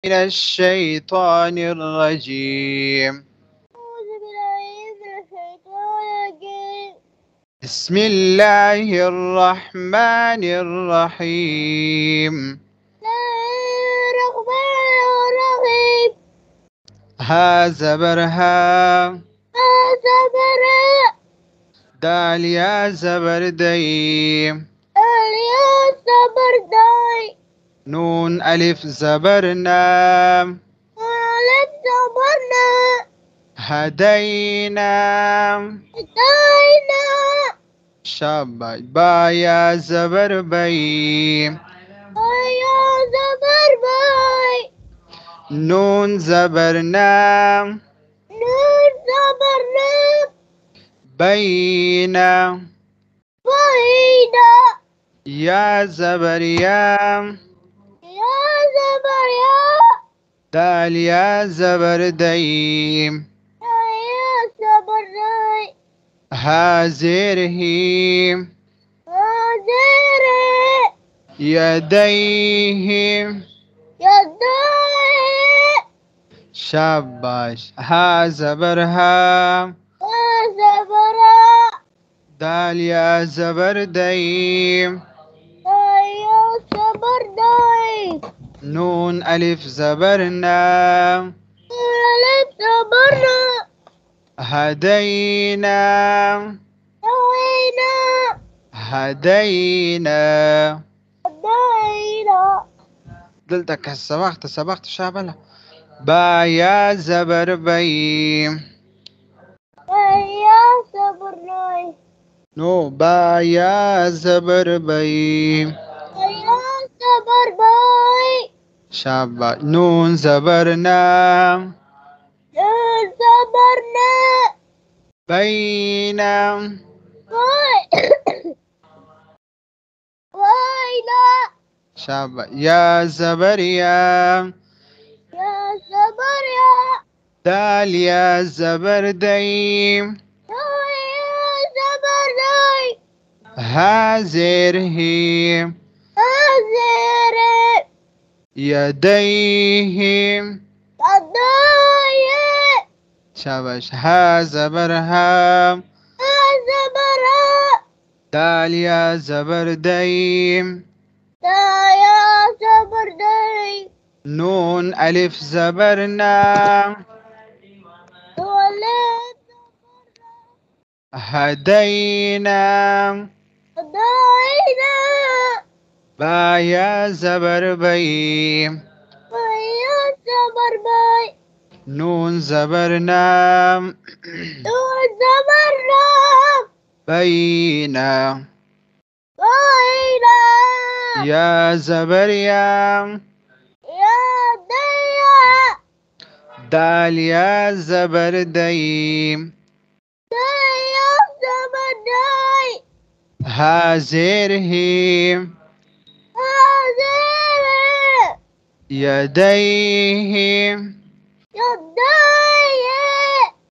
من الشيطان الرجيم. بسم الله الرحمن الرحيم. ها زبرها دال يا زبردي نون ألف زبرنا هدينا شاباش با يا زبربي نون زبرنا بينا يا زبر يا دال يا زبردي هازره يديه شاباش ها زبرها دال يا زبردي نون ألف زبرنا هدينا هدينا قلتك سبقت شابلا با يا زبربي نو با يا زبربي شابا نون زبرنا بينا شابا يا زبريا دال يا زبردي هازره يديه شاباش ها زبرها دال يا زبردي نون ألف زبرنا هدينا با يا زبربي نون زبرنا بينا يا زبريا دال يا زبردي هازره يديه